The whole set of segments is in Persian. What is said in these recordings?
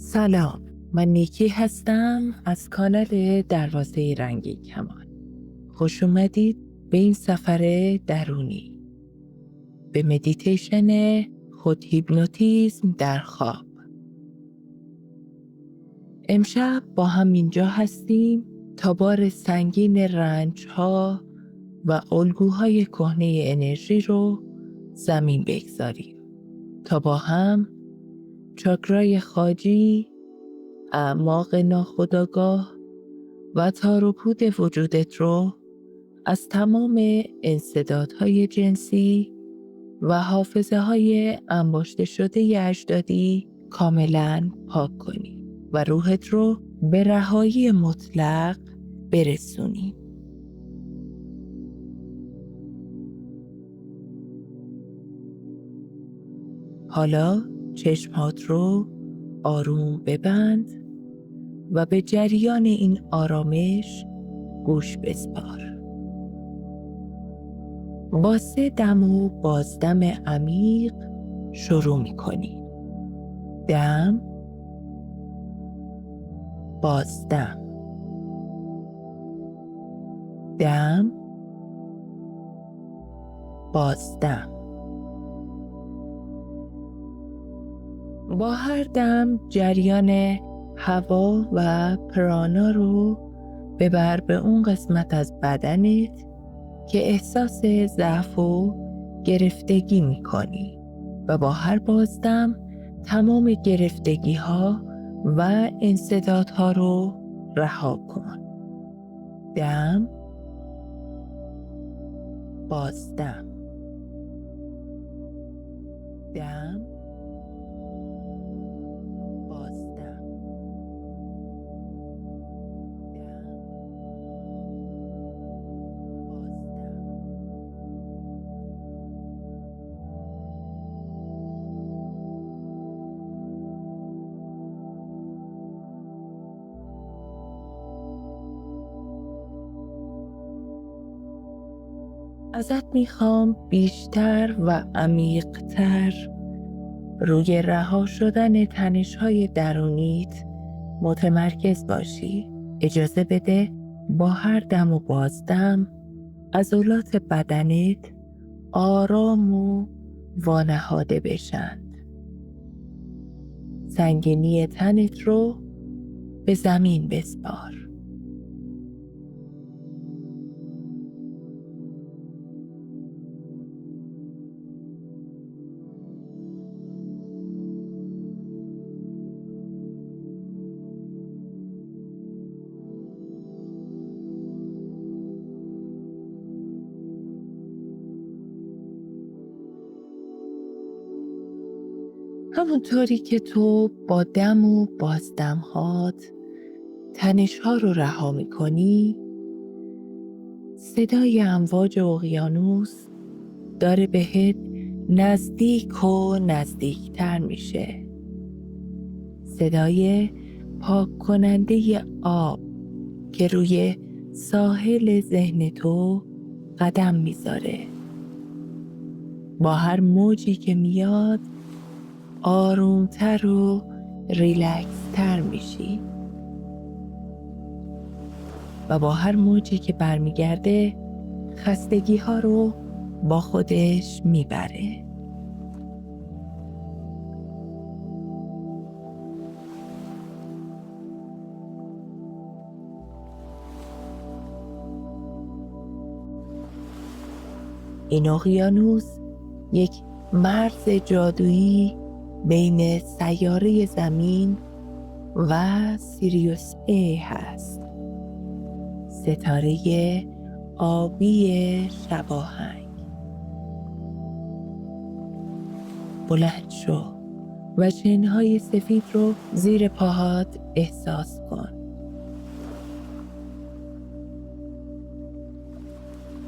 سلام، من نیکی هستم از کانال دروازه رنگی کمان. خوش اومدید به این سفر درونی، به مدیتیشن خود هیپنوتیزم در خواب. امشب با هم اینجا هستیم تا بار سنگین رنج‌ها و الگوهای کهنه انرژی رو زمین بگذاریم تا با هم چاکرای خاجی، اعماق ناخودآگاه و تار و پود وجودت رو از تمام انسدادهای جنسی و حافظه‌های انباشته شده اجدادی کاملاً پاک کنی و روحت رو به رهایی مطلق برسونی. حالا چشمات رو آروم ببند و به جریان این آرامش گوش بسپار. با 3 دم و بازدم عمیق شروع می‌کنی. دم، بازدم، دم، بازدم. با هر دم جریان هوا و پرانا رو ببر به اون قسمت از بدنت که احساس ضعف و گرفتگی می‌کنی و با هر بازدم تمام گرفتگی ها و انسدادها رو رها کن. دم، بازدم، دم، بازدم، دم، بازدم. ازت میخوام بیشتر و عمیق‌تر روی رها شدن تنش‌های درونیت متمرکز باشی. اجازه بده با هر دم و بازدم عضلات بدنت آرام و وانهاده بشند. سنگینی تنت رو به زمین بسپار. همونطوری که تو با دم و بازدمهات تنش‌ها رو رها می‌کنی، صدای امواج اقیانوس داره بهت نزدیک و نزدیکتر میشه. صدای پاک کننده آب که روی ساحل ذهن تو قدم میذاره. با هر موجی که میاد آرومتر و ریلکس‌تر میشی و با هر موجی که برمیگرده خستگی ها رو با خودش میبره. این اقیانوس یک مرز جادویی بین سیاره زمین و سیریوس A هست، ستاره آبی شباهنگ. بلند شو و شنهای سفید رو زیر پاهات احساس کن.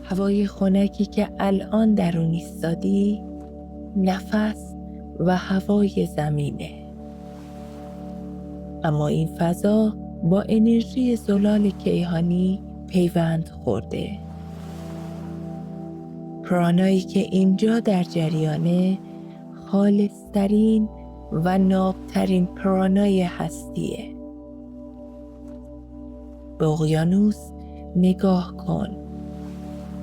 هوای خنکی که الان در اون ایستادی نفس و هوای زمینه، اما این فضا با انرژی زلال کیهانی پیوند خورده. پرانایی که اینجا در جریانه خالصترین و نابترین پرانای هستیه. به اقیانوس نگاه کن،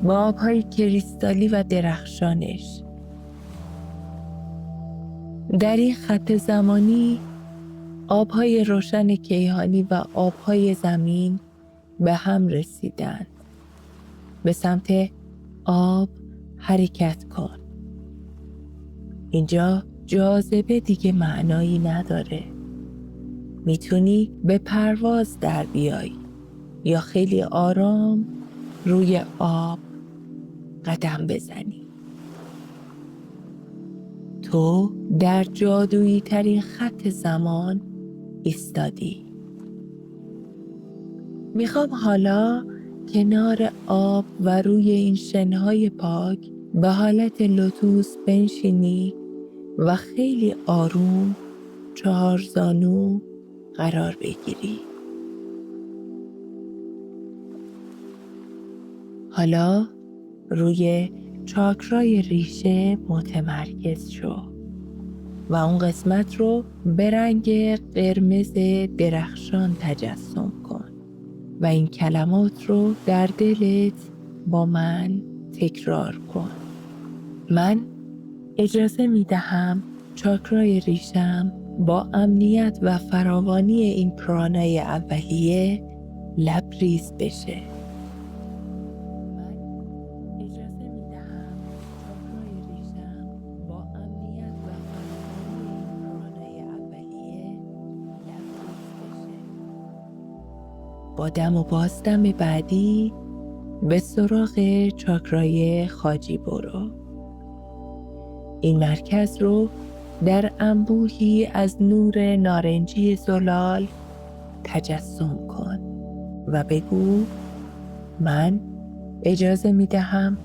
با آبهای کریستالی و درخشانش. در این خط زمانی آبهای روشن کیهانی و آبهای زمین به هم رسیدند. به سمت آب حرکت کن. اینجا جاذبه دیگه معنایی نداره. میتونی به پرواز در بیای یا خیلی آرام روی آب قدم بزنی. تو در جادویی ترین خط زمان ایستادی. میخوام حالا کنار آب و روی این شنهای پاک به حالت لوتوس بنشینی و خیلی آروم 4 زانو قرار بگیری. حالا روی چاکرای ریشه متمرکز شو و اون قسمت رو به رنگ قرمز درخشان تجسم کن و این کلمات رو در دلت با من تکرار کن. من اجازه می دهم چاکرای ریشم با امنیت و فراوانی این پرانای اولیه لبریز بشه. با دم و بازدم بعدی به سراغ چاکرای خاجی برو. این مرکز رو در انبوهی از نور نارنجی زلال تجسم کن و بگو من اجازه می دهم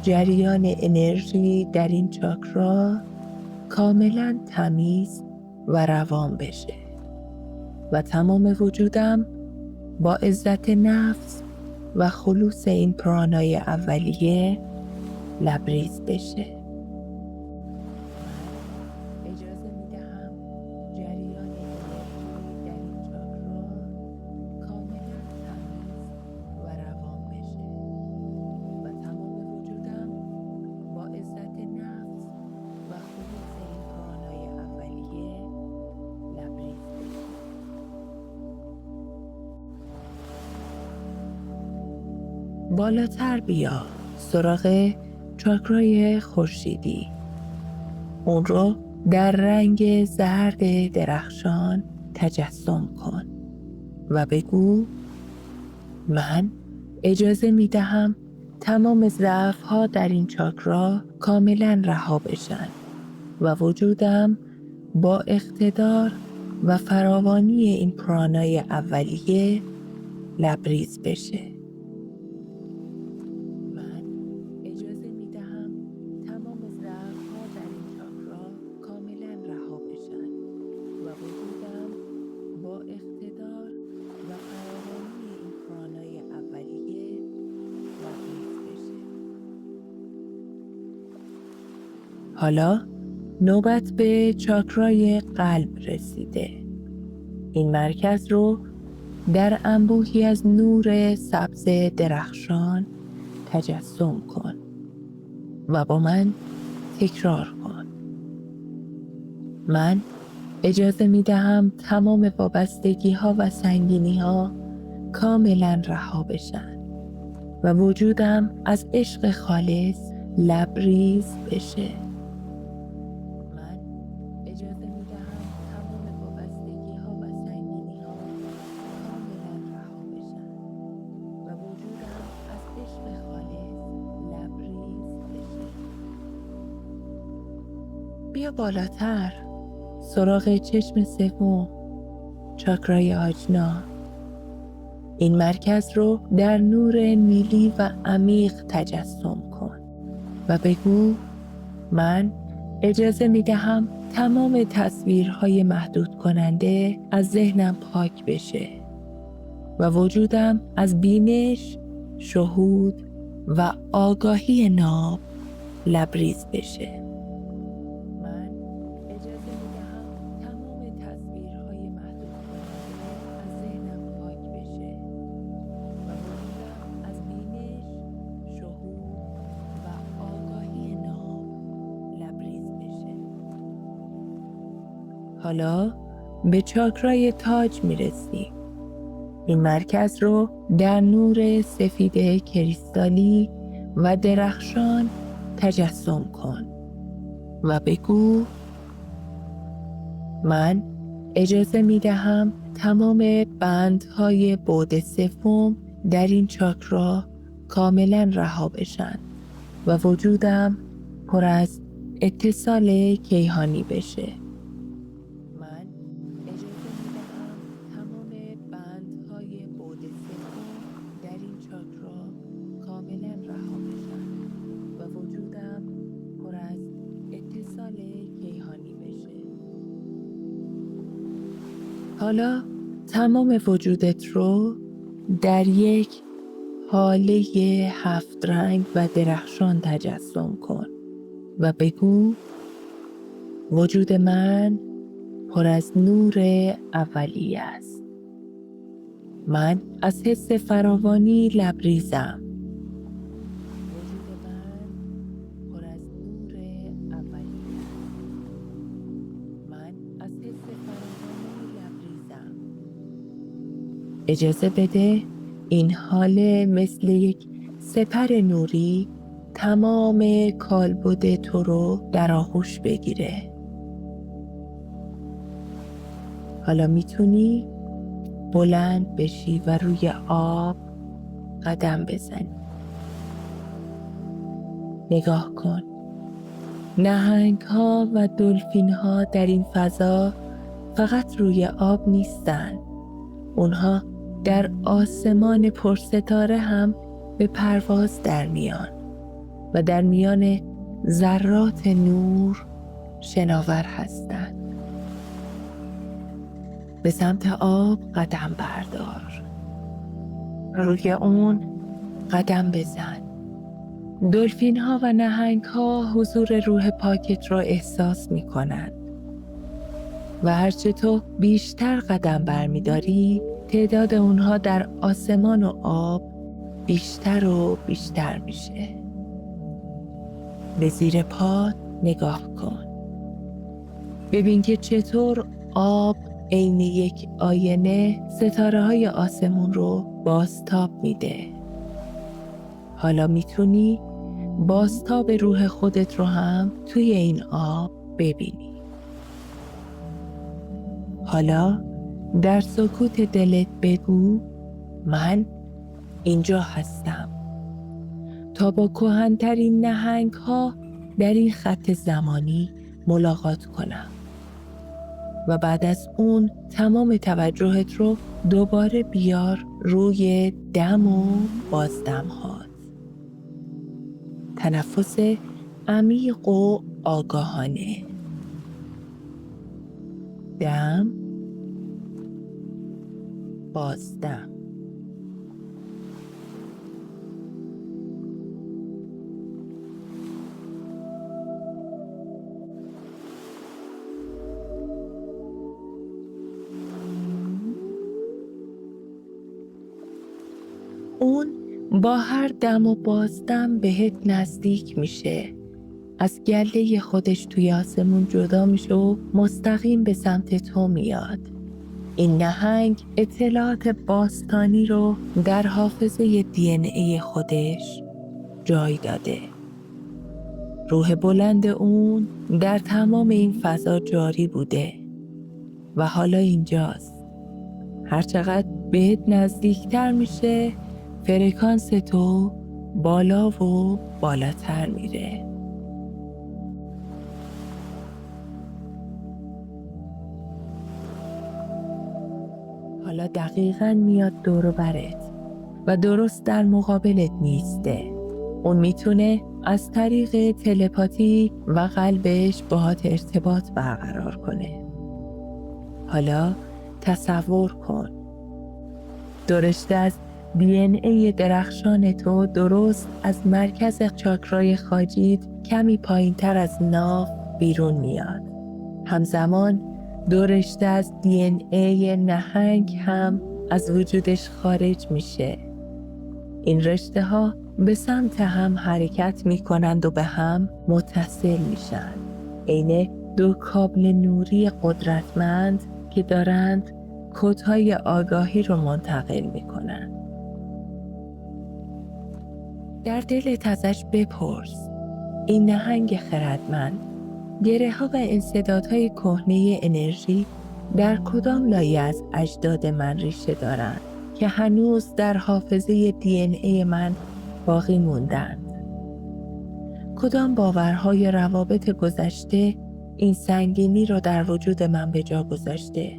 جریان انرژی در این چاکرا کاملا تمیز و روان بشه و تمام وجودم با عزت نفس و خلوص این پرانای اولیه لبریز بشه. اجازه میدهم جریان انرژی در این چاکرا کاملا تمیز و روان بشه و تمام وجودم با عزت نفس و خلوص این پرانای اولیه لبریز بشه. بالاتر بیا سراغ چاکرای خورشیدی. اون رو در رنگ زرد درخشان تجسم کن و بگو من اجازه می دهم تمام ضعف‌ها در این چاکرا کاملا رها بشن و وجودم با اقتدار و فراوانی این پرانای اولیه لبریز بشه. حالا نوبت به چاکرای قلب رسیده. این مرکز رو در انبوهی از نور سبز درخشان تجسم کن و با من تکرار کن. من اجازه می دهم تمام وابستگی ها و سنگینی ها کاملا رها بشن و وجودم از عشق خالص لبریز بشه. بیا بالاتر سراغ چشم سوم، چاکرای آجنا. این مرکز رو در نور نیلی و عمیق تجسم کن و بگو من اجازه می دهم تمام تصویرهای محدود کننده از ذهنم پاک بشه و وجودم از بینش، شهود و آگاهی ناب لبریز بشه. حالا به چاکرای تاج میرسیم. این مرکز رو در نور سفید کریستالی و درخشان تجسم کن و بگو: من اجازه می دهم تمام بندهای بعد سوم در این چاکرا کاملا رها بشن و وجودم پر از اتصال کیهانی بشه. من اجازه می دهم تمام بندهای بعد سوم در این چاکرا کاملا رها بشن و وجودم پر از اتصال کیهانی بشه. حالا تمام وجودت رو در یک حاله 7 رنگ و درخشان تجسم کن و بگو: وجود من پر از نور اولیه است. من از حس فراوانی لبریزم. وجود من پر از نور اولیه است. من از حس فراوانی لبریزم. اجازه بده این حاله مثل یک سپر نوری تمام کالبد تو رو در آغوش بگیره. حالا میتونی بلند بشی و روی آب قدم بزنی. نگاه کن. نهنگ ها و دلفین ها در این فضا فقط روی آب نیستن. اونها در آسمان پرستاره هم به پرواز در میان و در میان ذرات نور شناور هستند. به سمت آب قدم بردار. روی اون قدم بزن. دلفین ها و نهنگ ها حضور روح پاکت را احساس می کنند و هرچه تو بیشتر قدم برمیداری تعداد اونها در آسمان و آب بیشتر و بیشتر میشه. به زیر پات نگاه کن. ببین که چطور آب عین یک آینه ستاره های آسمون رو بازتاب میده. حالا میتونی بازتاب روح خودت رو هم توی این آب ببینی. حالا در سکوت دلت بگو: من اینجا هستم تا با کهن‌ترین نهنگ ها در این خط زمانی ملاقات کنم و بعد از اون تمام توجهت رو دوباره بیار روی دم و بازدم هات. تنفس عمیق و آگاهانه. دم، بازدم. اون با هر دم و بازدم بهت نزدیک میشه. از گله خودش توی آسمون جدا میشه و مستقیم به سمت تو میاد. این نهنگ اطلاعات باستانی رو در حافظه DNA خودش جای داده. روح بلند اون در تمام این فضا جاری بوده و حالا اینجاست. هرچقدر بهت نزدیکتر میشه فرکانس تو بالا و بالاتر میره. حالا دقیقاً میاد دور و برت و درست در مقابلت میسته. اون میتونه از طریق تلپاتی و قلبش باهات ارتباط برقرار کنه. حالا تصور کن درشته از DNA درخشان تو درست از مرکز چاکرای خاجیت کمی پایین تر از ناف بیرون میاد. همزمان دو رشته از DNA نهنگ هم از وجودش خارج میشه. این رشته ها به سمت هم حرکت میکنند و به هم متصل میشن. عین دو کابل نوری قدرتمند که دارند کدهای آگاهی رو منتقل میکنن. در دلت ازش بپرس، این نهنگ خردمند گره ها و انسدادهای کهنه انرژی در کدام لایه از اجداد من ریشه دارند که هنوز در حافظه دی من باقی موندند؟ کدام باورهای روابط گذشته این سنگینی را در وجود من به جا گذاشته؟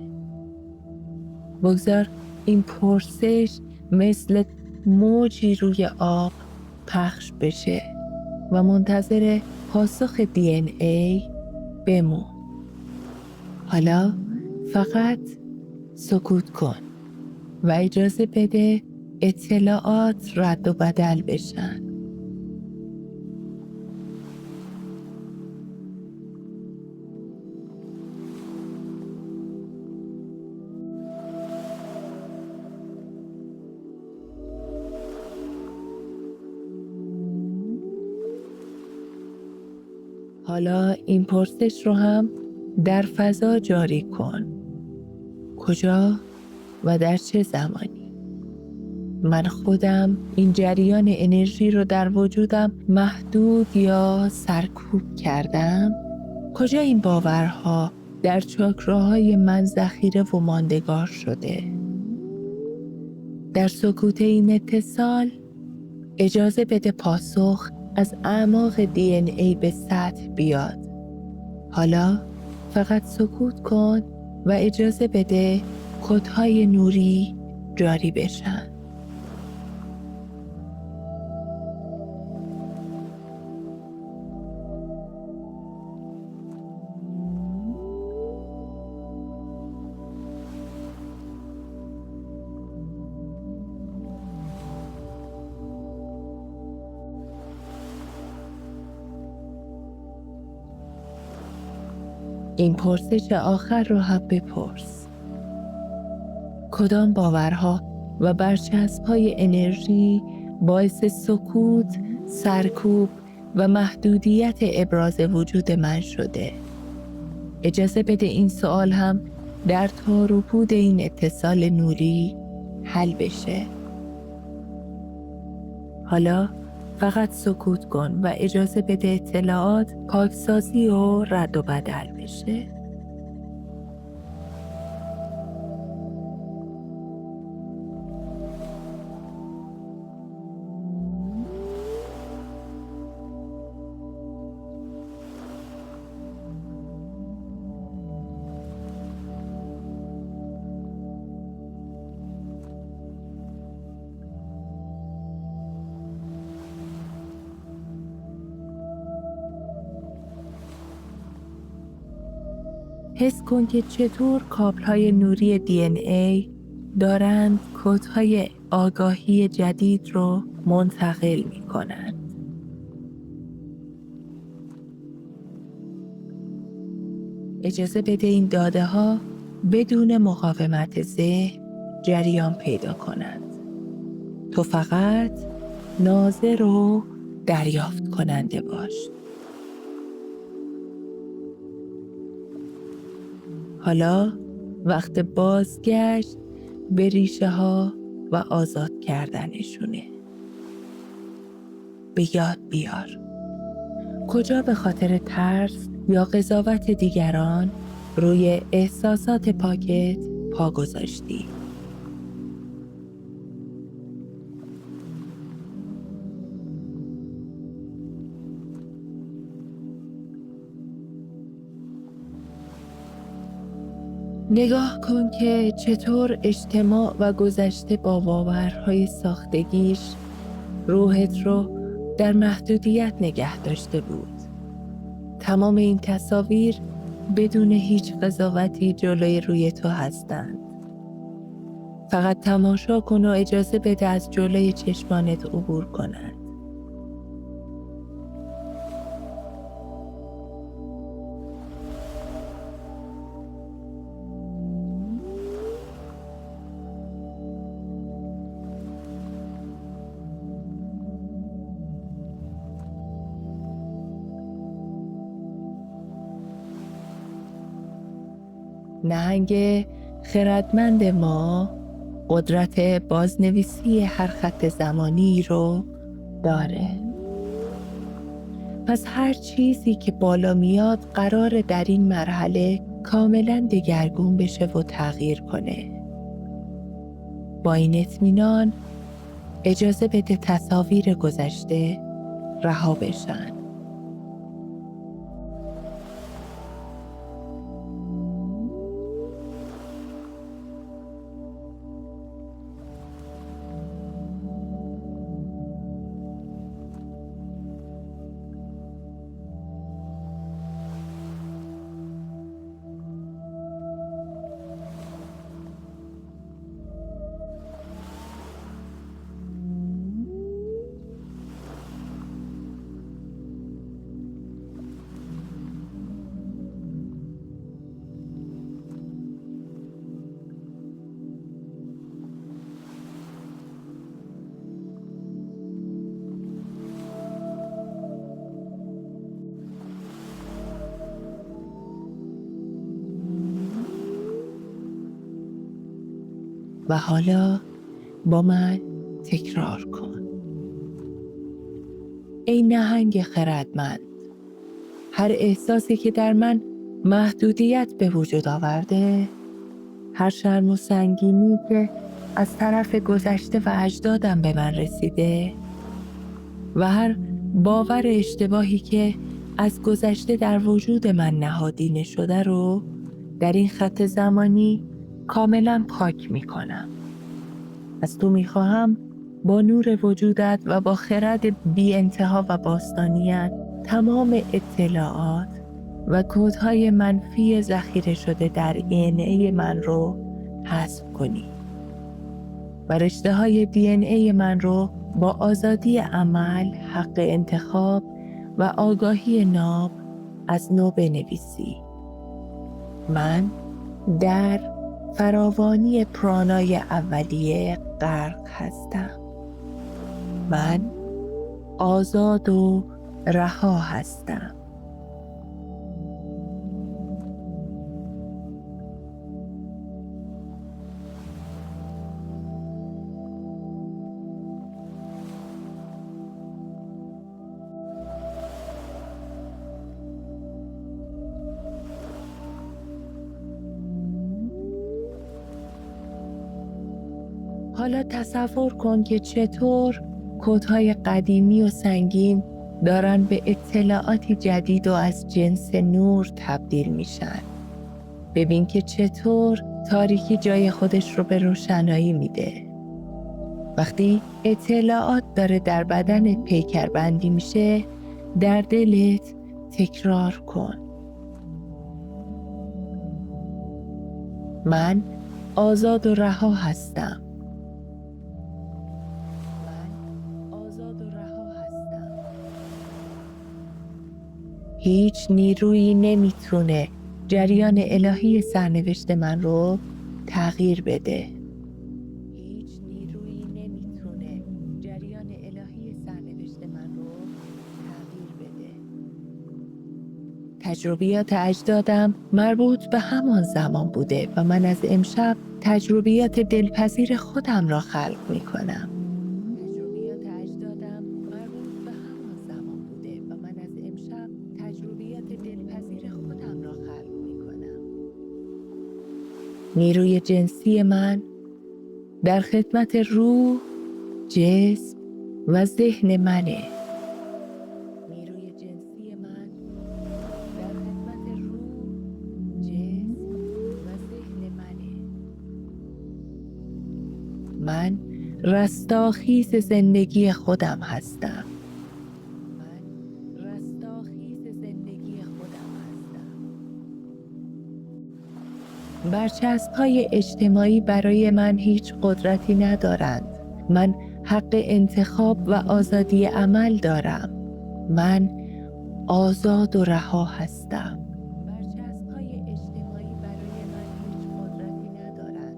بگذار این پرسش مثل موجی روی آب پخش بشه و منتظر پاسخ دی بمون. حالا فقط سکوت کن و اجازه بده اطلاعات رد و بدل بشن. حالا این پرسش رو هم در فضا جاری کن. کجا و در چه زمانی؟ من خودم این جریان انرژی رو در وجودم محدود یا سرکوب کردم؟ کجا این باورها در چاکراهای من ذخیره و ماندگار شده؟ در سکوت این اتصال اجازه بده پاسخ از اعماق دی به سطح بیاد. حالا فقط سکوت کن و اجازه بده کدهای نوری جاری بشن. این پرسش آخر رو هم بپرس. کدام باورها و برچسب‌های انرژی باعث سکوت، سرکوب و محدودیت ابراز وجود من شده؟ اجازه بده این سوال هم در تار و پود این اتصال نوری حل بشه. حالا فقط سکوت کن و اجازه بده اطلاعات پاکسازی و رد و بدل بشه. حس کن که چطور کابل‌های نوری دی دارند کدهای آگاهی جدید رو منتقل می‌کنند. اجازه بده این داده‌ها بدون مقاومت ذهن جریان پیدا کنند. تو فقط ناظر و دریافت کننده باش. حالا وقت بازگشت به ریشه ها و آزاد کردنشونه. به یاد بیار کجا به خاطر ترس یا قضاوت دیگران روی احساسات پاکت پا گذاشتی. نگاه کن که چطور اجتماع و گذشته با باورهای ساختگیش روحت رو در محدودیت نگه داشته بود. تمام این تصاویر بدون هیچ قضاوتی جلوی روی تو هستند. فقط تماشا کن و اجازه بده از جلوی چشمانت عبور کنند. نهنگ خردمند ما قدرت بازنویسی هر خط زمانی رو داره. پس هر چیزی که بالا میاد قراره در این مرحله کاملا دگرگون بشه و تغییر کنه. با این اطمینان اجازه بده تصاویر گذشته رها بشن. و حالا با من تکرار کن. ای نهنگ خردمند، هر احساسی که در من محدودیت به وجود آورده، هر شرم و سنگینی که از طرف گذشته و اجدادم به من رسیده و هر باور اشتباهی که از گذشته در وجود من نهادینه شده رو در این خط زمانی کاملا پاک می کنم. از تو می خواهم با نور وجودت و با خرد بی انتها و باستانیت تمام اطلاعات و کدهای منفی ذخیره شده در DNA من رو حذف کنی و رشته های DNA من رو با آزادی عمل، حق انتخاب و آگاهی ناب از نو بنویسی. من در فراوانی پرانای اولیه غرق هستم. من آزاد و رها هستم. حالا تصور کن که چطور کدهای قدیمی و سنگین دارن به اطلاعاتی جدید و از جنس نور تبدیل میشن. ببین که چطور تاریکی جای خودش رو به روشنایی میده. وقتی اطلاعات داره در بدن پیکربندی میشه، در دلت تکرار کن. من آزاد و رها هستم. هیچ نیرویی نمیتونه جریان الهی سرنوشت من رو تغییر بده. هیچ نیرویی نمیتونه جریان الهی سرنوشت من رو تغییر بده. تجربیات اجدادم مربوط به همان زمان بوده و من از امشب تجربیات دلپذیر خودم را خلق میکنم. نیروی جنسی من در خدمت روح، جسم و ذهن منه. نیروی جنسی من در خدمت روح، جسم و ذهن منه. من رستاخیز زندگی خودم هستم. برچسب‌های اجتماعی برای من هیچ قدرتی ندارند. من حق انتخاب و آزادی عمل دارم. من آزاد و رها هستم. برچسب‌های اجتماعی برای من هیچ قدرتی ندارند.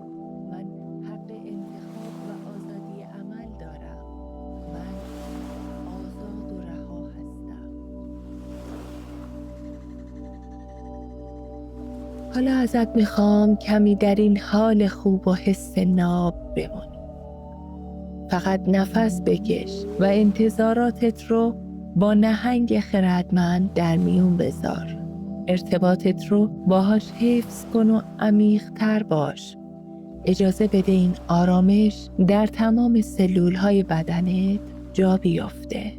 من حق انتخاب و آزادی عمل دارم. من آزاد و رها هستم. حالا ازت میخوام کمی در این حال خوب و حس ناب بمونی. فقط نفس بکش و انتظاراتت رو با نهنگ خردمند در میون بذار. ارتباطت رو باهاش حفظ کن و عمیق‌تر باش. اجازه بده این آرامش در تمام سلول‌های بدنت جا بیافته.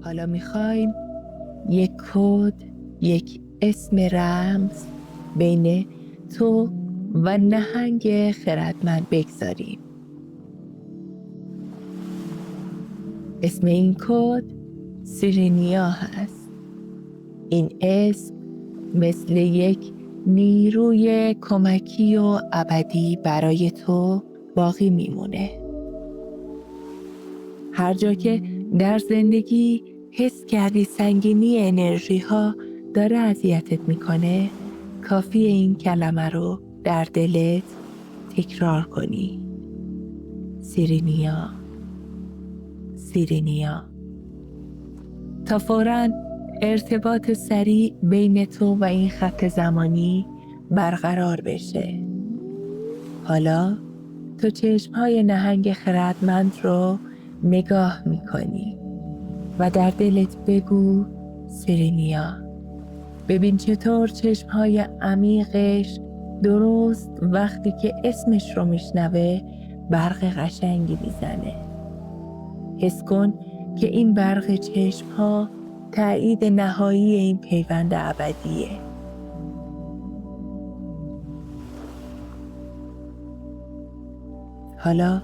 حالا میخوایم یک کد، یک اسم رمز بین تو و نهنگ خردمند بگذاریم. اسم این کد سیرینیا هست. این اسم مثل یک نیروی کمکی و ابدی برای تو باقی میمونه. هر جا که در زندگی حس کردی سنگینی انرژی ها داره اذیتت میکنه، کافی این کلمه رو در دلت تکرار کنی. سیرینیا، سیرینیا، تا فوراً ارتباط سریع بین تو و این خط زمانی برقرار بشه. حالا تو چشمهای نهنگ خردمند رو نگاه میکنی و در دلت بگو سیرینیا. ببین چطور چشمهای عمیقش درست وقتی که اسمش رو میشنوه برق قشنگی میزنه. حس کن که این برق چشمها تایید نهایی این پیوند ابدیه. حالا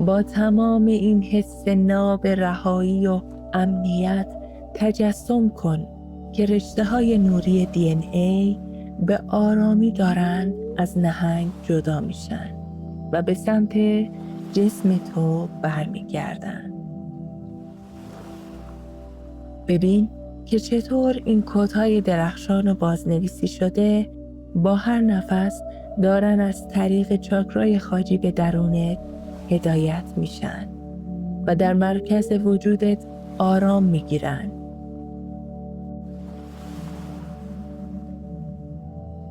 با تمام این حس ناب رهایی و امنیت تجسم کن که رشته‌های نوری DNA به آرامی دارند از نهنگ جدا میشن و به سمت جسم تو برمیگردن. ببین که چطور این کدهای درخشان و بازنویسی شده با هر نفس دارن از طریق چاکرای خاجی به درونت هدایت میشن و در مرکز وجودت آرام میگیرن.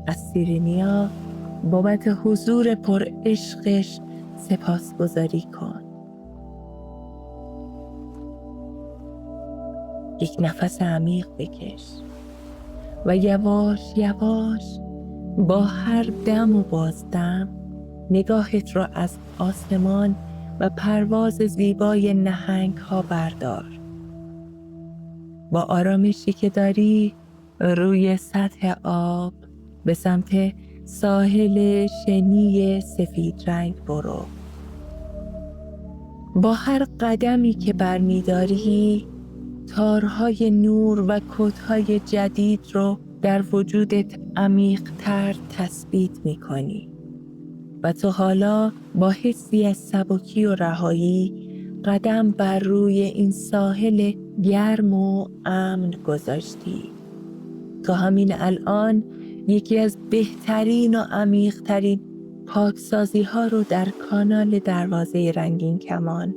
از سیرینیا بابت حضور پر عشقش سپاسگزاری کن. یک نفس عمیق بکش و یواش یواش با هر دم و بازدم نگاهت را از آسمان و پرواز زیبای نهنگ ها بردار. با آرامشی که داری روی سطح آب به سمت ساحل شنی سفید رنگ برو. با هر قدمی که برمیداری تارهای نور و کدهای جدید رو در وجودت عمیق‌تر تثبیت می‌کنی و تو حالا با حسی از سبکی و رهایی قدم بر روی این ساحل گرم و امن گذاشتی. تا همین الان یکی از بهترین و عمیق‌ترین پاکسازی ها رو در کانال دروازه رنگین کمان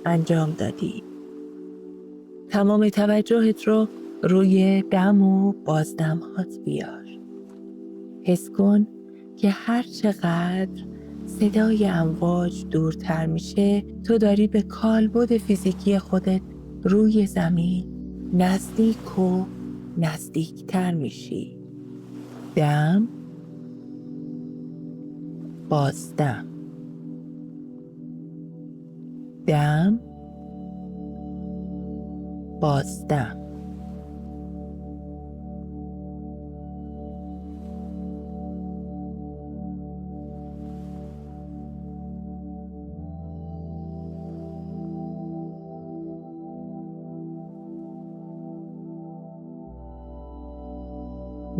انجام دادی. تمام توجهت رو روی دم و بازدمهات بیار. حس کن که هر چقدر صدای امواج دورتر میشه تو داری به کالبد فیزیکی خودت روی زمین نزدیک و نزدیکتر میشی. دم، بازدم، دم، بازدم.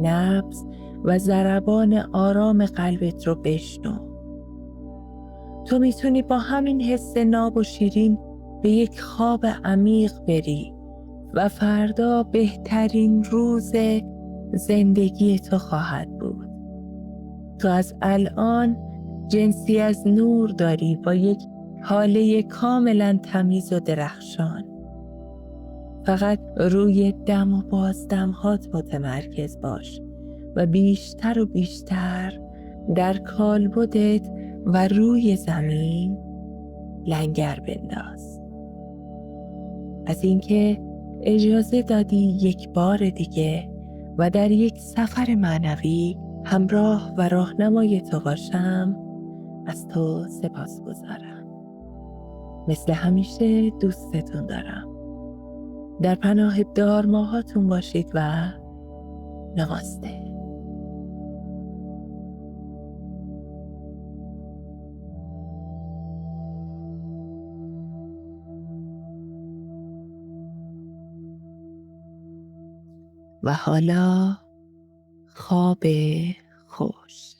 نبض و ضربان آرام قلبت رو بشنو. تو میتونی با همین حس ناب و شیرین به یک خواب عمیق بری و فردا بهترین روز زندگی تو خواهد بود. تو از الان جنسی از نور داری با یک حاله کاملا تمیز و درخشان. فقط روی دم و بازدم هات متمرکز باش و بیشتر و بیشتر در کالبدت و روی زمین لنگر بنداز. از اینکه اجازه دادی یک بار دیگه و در یک سفر معنوی همراه و راهنمای تو باشم، از تو سپاسگزارم. مثل همیشه دوستتون دارم. در پناه دارماهاتون باشید و نماسته. و حالا خواب خوش.